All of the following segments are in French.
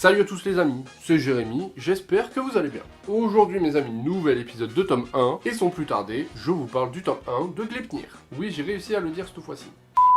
Salut à tous les amis, c'est Jérémy, j'espère que vous allez bien. Aujourd'hui mes amis, nouvel épisode de tome 1, et sans plus tarder, je vous parle du tome 1 de Gleipnir. Oui, j'ai réussi à le dire cette fois-ci.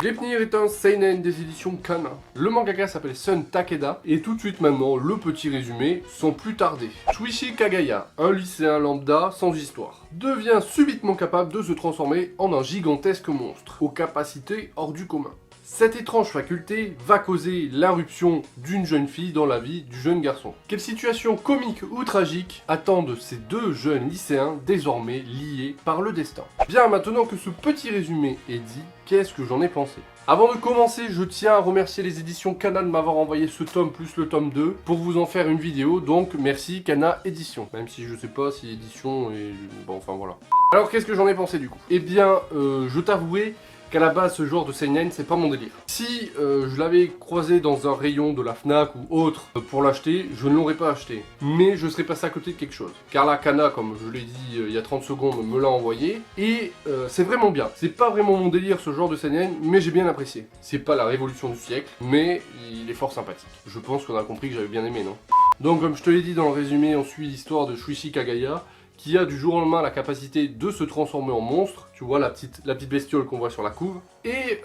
Gleipnir est un seinen des éditions Kana. Le mangaka s'appelle Sun Takeda, et tout de suite maintenant, le petit résumé, sans plus tarder. Shuichi Kagaya, un lycéen lambda sans histoire, devient subitement capable de se transformer en un gigantesque monstre, aux capacités hors du commun. Cette étrange faculté va causer l'irruption d'une jeune fille dans la vie du jeune garçon. Quelle situation comique ou tragique attendent ces deux jeunes lycéens désormais liés par le destin? Bien, maintenant que ce petit résumé est dit, qu'est-ce que j'en ai pensé? Avant de commencer, je tiens à remercier les éditions Kana de m'avoir envoyé ce tome plus le tome 2 pour vous en faire une vidéo, donc merci Kana Édition. Même si je sais pas si édition est... bon, enfin voilà. Alors qu'est-ce que j'en ai pensé du coup? Eh bien, je t'avouerai qu'à la base ce genre de seinen c'est pas mon délire. Si je l'avais croisé dans un rayon de la Fnac ou autre pour l'acheter, je ne l'aurais pas acheté. Mais je serais passé à côté de quelque chose. Car la Kana, comme je l'ai dit il y a 30 secondes, me l'a envoyé. Et c'est vraiment bien. C'est pas vraiment mon délire ce genre de seinen, mais j'ai bien apprécié. C'est pas la révolution du siècle, mais il est fort sympathique. Je pense qu'on a compris que j'avais bien aimé, non? Donc comme je te l'ai dit dans le résumé, on suit l'histoire de Shuichi Kagaya, qui a du jour au lendemain la capacité de se transformer en monstre, tu vois la petite bestiole qu'on voit sur la couve, et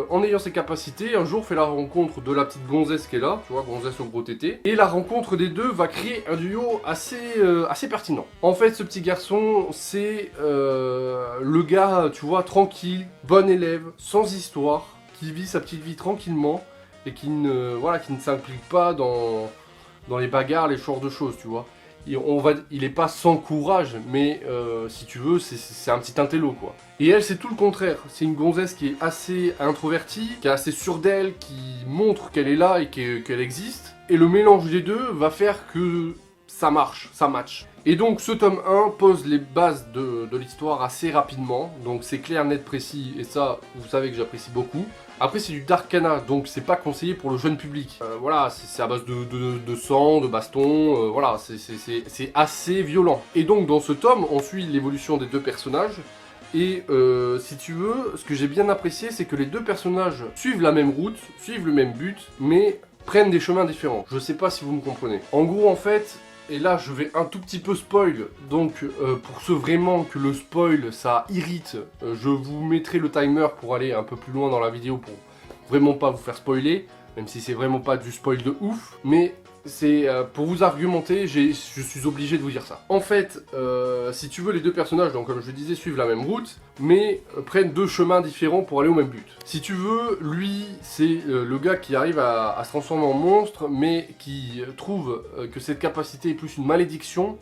en ayant ces capacités, un jour fait la rencontre de la petite gonzesse qui est là, tu vois, gonzesse au gros tété, et la rencontre des deux va créer un duo assez pertinent. En fait, ce petit garçon, c'est le gars, tu vois, tranquille, bon élève, sans histoire, qui vit sa petite vie tranquillement, et qui ne s'implique pas dans les bagarres, les genres de choses, tu vois. Il est pas sans courage, mais si tu veux, c'est un petit intello quoi. Et elle, c'est tout le contraire. C'est une gonzesse qui est assez introvertie, qui est assez sûre d'elle, qui montre qu'elle est là et qu'elle existe. Et le mélange des deux va faire que ça marche, ça match. Et donc ce tome 1 pose les bases de l'histoire assez rapidement. Donc c'est clair, net, précis, et ça, vous savez que j'apprécie beaucoup. Après c'est du Dark Kana, donc c'est pas conseillé pour le jeune public. Voilà, c'est à base de sang, de baston, voilà, c'est assez violent. Et donc dans ce tome, on suit l'évolution des deux personnages. Et si tu veux, ce que j'ai bien apprécié, c'est que les deux personnages suivent la même route, suivent le même but, mais prennent des chemins différents. Je sais pas si vous me comprenez. En gros, en fait... Et là, je vais un tout petit peu spoil, donc pour ceux vraiment que le spoil, ça irrite, je vous mettrai le timer pour aller un peu plus loin dans la vidéo pour vraiment pas vous faire spoiler, même si c'est vraiment pas du spoil de ouf, mais c'est pour vous argumenter, je suis obligé de vous dire ça. En fait, si tu veux, les deux personnages, donc comme je le disais, suivent la même route, mais prennent deux chemins différents pour aller au même but. Si tu veux, lui, c'est le gars qui arrive à se transformer en monstre, mais qui trouve que cette capacité est plus une malédiction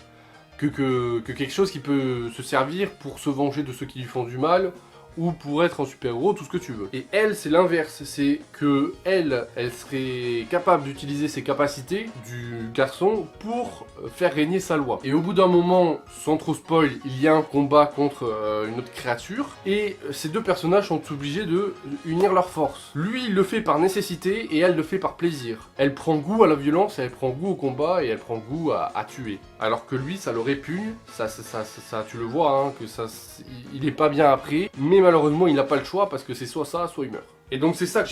que quelque chose qui peut se servir pour se venger de ceux qui lui font du mal, ou pour être un super-héros, tout ce que tu veux. Et elle, c'est l'inverse, c'est que elle serait capable d'utiliser ses capacités du garçon pour faire régner sa loi. Et au bout d'un moment, sans trop spoil, il y a un combat contre une autre créature, et ces deux personnages sont obligés de unir leurs forces. Lui, il le fait par nécessité, et elle le fait par plaisir. Elle prend goût à la violence, elle prend goût au combat, et elle prend goût à tuer. Alors que lui, ça le répugne, ça tu le vois, hein, que ça, il est pas bien appris, mais malheureusement, il n'a pas le choix parce que c'est soit ça, soit il meurt. Et donc c'est ça que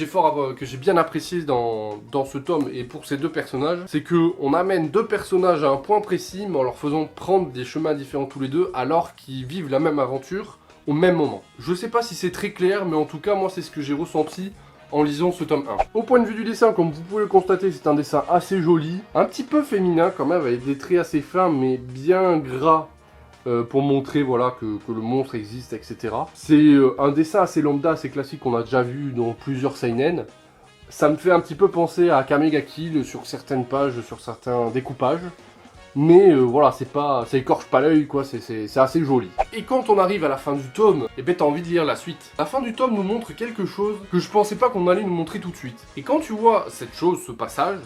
j'ai bien apprécié dans ce tome et pour ces deux personnages, c'est que on amène deux personnages à un point précis, mais en leur faisant prendre des chemins différents tous les deux, alors qu'ils vivent la même aventure au même moment. Je sais pas si c'est très clair, mais en tout cas, moi, c'est ce que j'ai ressenti en lisant ce tome 1. Au point de vue du dessin, comme vous pouvez le constater, c'est un dessin assez joli, un petit peu féminin quand même, avec des traits assez fins, mais bien gras, pour montrer voilà, que le monstre existe, etc. C'est un dessin assez lambda, assez classique qu'on a déjà vu dans plusieurs seinen. Ça me fait un petit peu penser à Kame ga Kill sur certaines pages, sur certains découpages. Mais voilà, ça écorche pas l'œil, quoi, c'est assez joli. Et quand on arrive à la fin du tome, eh ben t'as envie de lire la suite. La fin du tome nous montre quelque chose que je pensais pas qu'on allait nous montrer tout de suite. Et quand tu vois cette chose, ce passage,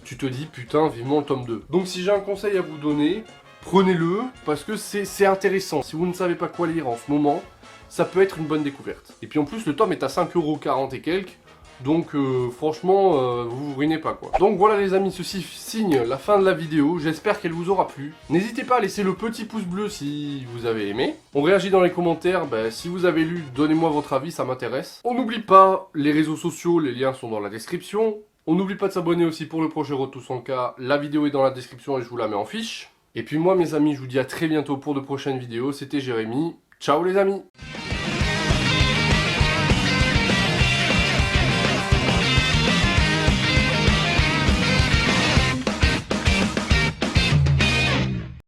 tu te dis putain, vivement le tome 2. Donc si j'ai un conseil à vous donner, prenez-le, parce que c'est intéressant. Si vous ne savez pas quoi lire en ce moment, ça peut être une bonne découverte. Et puis en plus, le tome est à 5,40€ et quelques. Donc franchement, vous vous ruinez pas quoi. Donc voilà les amis, ceci signe la fin de la vidéo, j'espère qu'elle vous aura plu. N'hésitez pas à laisser le petit pouce bleu si vous avez aimé. On réagit dans les commentaires, si vous avez lu, donnez-moi votre avis, ça m'intéresse. On n'oublie pas les réseaux sociaux, les liens sont dans la description. On n'oublie pas de s'abonner aussi pour le prochain Road to 100K. La vidéo est dans la description et je vous la mets en fiche. Et puis moi mes amis, je vous dis à très bientôt pour de prochaines vidéos. C'était Jérémy. Ciao les amis!